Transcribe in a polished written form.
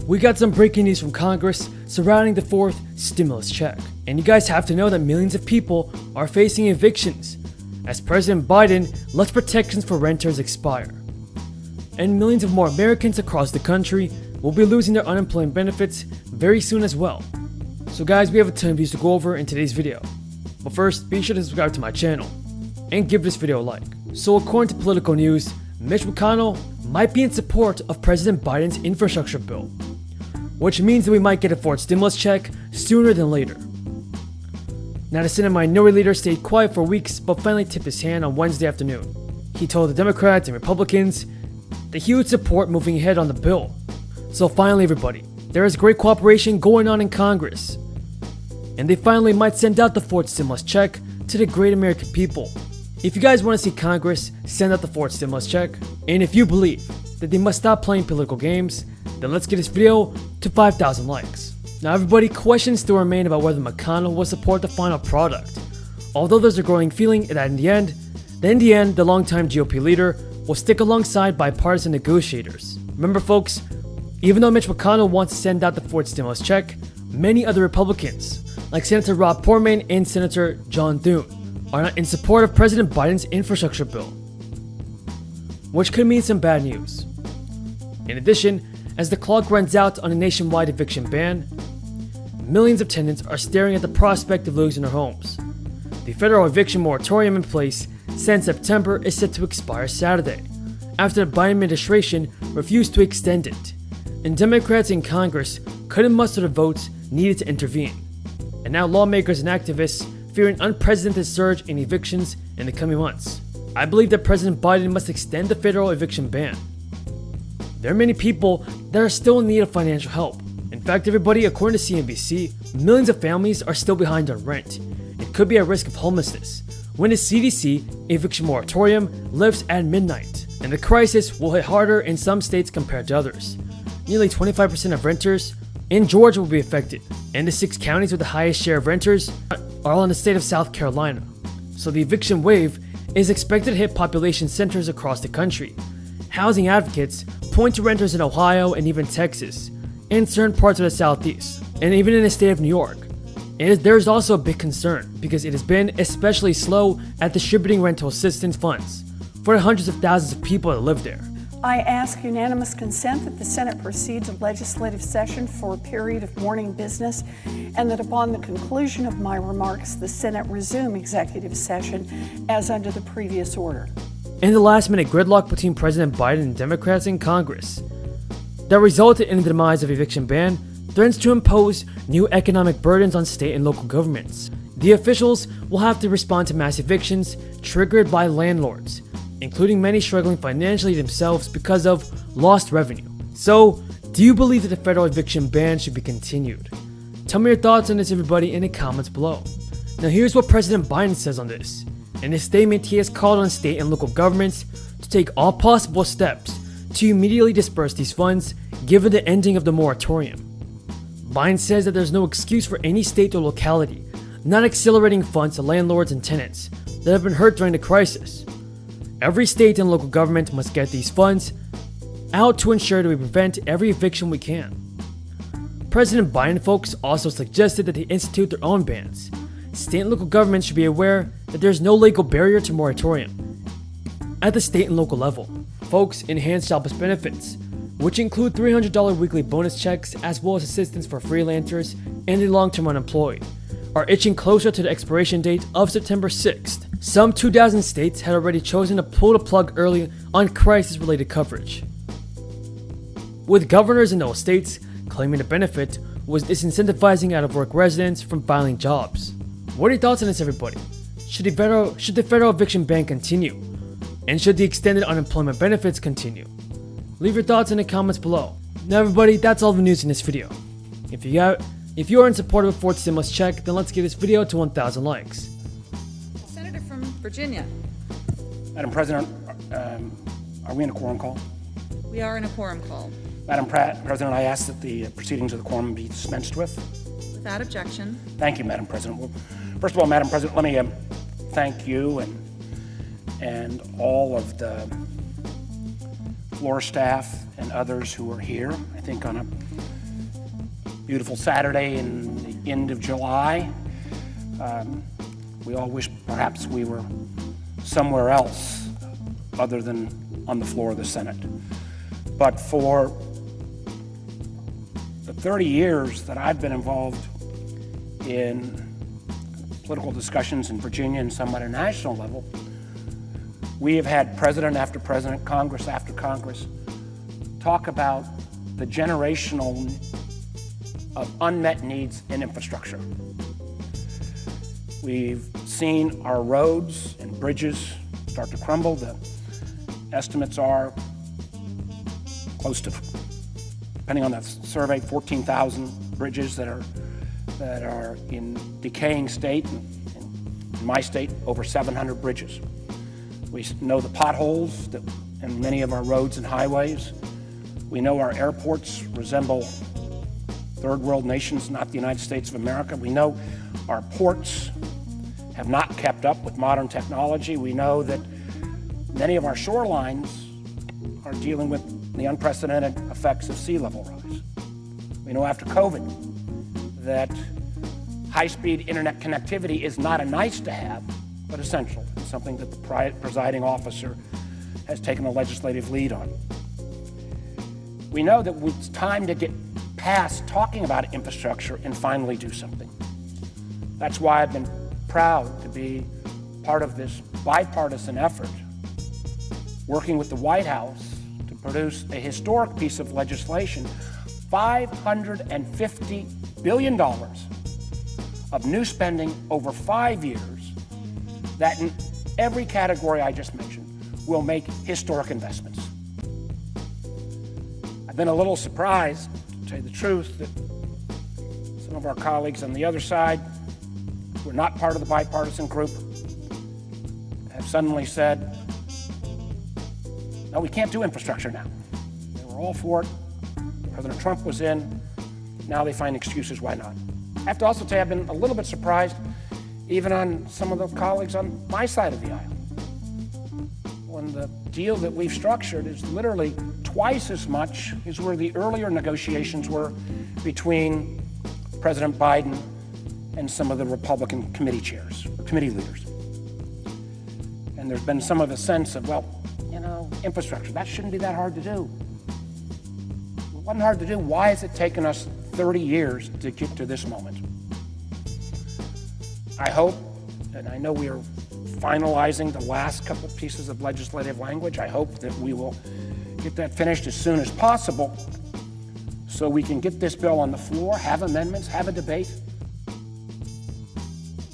We got some breaking news from Congress surrounding the fourth stimulus check. And you guys have to know that millions of people are facing evictions as President Biden lets protections for renters expire. And millions of more Americans across the country will be losing their unemployment benefits very soon as well. So guys, we have a ton of views to go over in today's video. But first, be sure to subscribe to my channel and give this video a like. So according to political news, Mitch McConnell might be in support of President Biden's infrastructure bill, which means that we might get a fourth stimulus check sooner than later. Now, the Senate Minority Leader stayed quiet for weeks but finally tipped his hand on Wednesday afternoon. He told the Democrats and Republicans that he would support moving ahead on the bill. So finally, everybody, there is great cooperation going on in Congress, and they finally might send out the fourth stimulus check to the great American people. If you guys want to see Congress send out the fourth stimulus check, and if you believe that they must stop playing political games, then let's get this video to 5,000 likes. Now everybody, questions still remain about whether McConnell will support the final product, although there's a growing feeling that in the end, the longtime GOP leader will stick alongside bipartisan negotiators. Remember folks, even though Mitch McConnell wants to send out the fourth stimulus check, many other Republicans, like Senator Rob Portman and Senator John Thune, are not in support of President Biden's infrastructure bill, which could mean some bad news. In addition, as the clock runs out on a nationwide eviction ban, millions of tenants are staring at the prospect of losing their homes. The federal eviction moratorium in place since September is set to expire Saturday, after the Biden administration refused to extend it, and Democrats in Congress couldn't muster the votes needed to intervene. And now lawmakers and activists fear an unprecedented surge in evictions in the coming months. I believe that President Biden must extend the federal eviction ban. There are many people that are still in need of financial help. In fact, everybody, according to CNBC, millions of families are still behind on rent and could be at risk of homelessness when the CDC eviction moratorium lifts at midnight, and the crisis will hit harder in some states compared to others. Nearly 25% of renters in Georgia will be affected, and the 6 counties with the highest share of renters are all in the state of South Carolina. So the eviction wave is expected to hit population centers across the country. Housing advocates point to renters in Ohio and even Texas, and certain parts of the Southeast, and even in the state of New York. There's also a big concern because it has been especially slow at distributing rental assistance funds for the hundreds of thousands of people that live there. I ask unanimous consent that the Senate proceed to legislative session for a period of morning business, and that upon the conclusion of my remarks, the Senate resume executive session as under the previous order. In the last-minute gridlock between President Biden and Democrats in Congress that resulted in the demise of eviction ban threatens to impose new economic burdens on state and local governments. The officials will have to respond to mass evictions triggered by landlords, including many struggling financially themselves because of lost revenue. So, do you believe that the federal eviction ban should be continued? Tell me your thoughts on this, everybody, in the comments below. Now here's what President Biden says on this. In his statement, he has called on state and local governments to take all possible steps to immediately disperse these funds given the ending of the moratorium. Biden says that there's no excuse for any state or locality not accelerating funds to landlords and tenants that have been hurt during the crisis. Every state and local government must get these funds out to ensure that we prevent every eviction we can. President Biden, folks, also suggested that they institute their own bans. State and local governments should be aware that there's no legal barrier to moratorium at the state and local level. Folks, enhanced jobless benefits, which include $300 weekly bonus checks as well as assistance for freelancers and the long-term unemployed, are itching closer to the expiration date of September 6th. Some 2,000 states had already chosen to pull the plug early on crisis-related coverage, with governors in those states claiming the benefit was disincentivizing out-of-work residents from filing jobs. What are your thoughts on this, everybody? Should the federal eviction ban continue? And should the extended unemployment benefits continue? Leave your thoughts in the comments below. Now everybody, that's all the news in this video. If you are in support of a fourth stimulus check, then let's give this video to 1,000 likes. Senator from Virginia. Madam President, are we in a quorum call? We are in a quorum call. Madam President, I ask that the proceedings of the quorum be dispensed with. Without objection. Thank you, Madam President. Well, first of all, Madam President, let me thank you and all of the floor staff and others who are here. I think on a beautiful Saturday in the end of July. We all wish perhaps we were somewhere else other than on the floor of the Senate. But for the 30 years that I've been involved in political discussions in Virginia and some at a national level, we have had president after president, Congress after Congress, talk about the generational of unmet needs in infrastructure. We've seen our roads and bridges start to crumble. The estimates are close to, depending on the survey, 14,000 bridges that are in decaying state. In my state, over 700 bridges. We know the potholes that in many of our roads and highways. We know our airports resemble third world nations, not the United States of America. We know our ports have not kept up with modern technology. We know that many of our shorelines are dealing with the unprecedented effects of sea level rise. We know after COVID that high-speed internet connectivity is not a nice to have, but essential. It's something that the presiding officer has taken a legislative lead on. We know that it's time to get past talking about infrastructure and finally do something. That's why I've been proud to be part of this bipartisan effort, working with the White House to produce a historic piece of legislation, $550 billion of new spending over 5 years that in every category I just mentioned will make historic investments. I've been a little surprised, to tell you the truth, that some of our colleagues on the other side who are not part of the bipartisan group have suddenly said, no, we can't do infrastructure now. They were all for it. President Trump was in. Now they find excuses why not. I have to also tell you, I've been a little bit surprised even on some of the colleagues on my side of the aisle. When the deal that we've structured is literally twice as much as where the earlier negotiations were between President Biden and some of the Republican committee chairs, committee leaders. And there's been some of a sense of, well, you know, infrastructure, that shouldn't be that hard to do. It wasn't hard to do. Why has it taken us 30 years to get to this moment? I hope, and I know we are finalizing the last couple pieces of legislative language, I hope that we will get that finished as soon as possible so we can get this bill on the floor, have amendments, have a debate,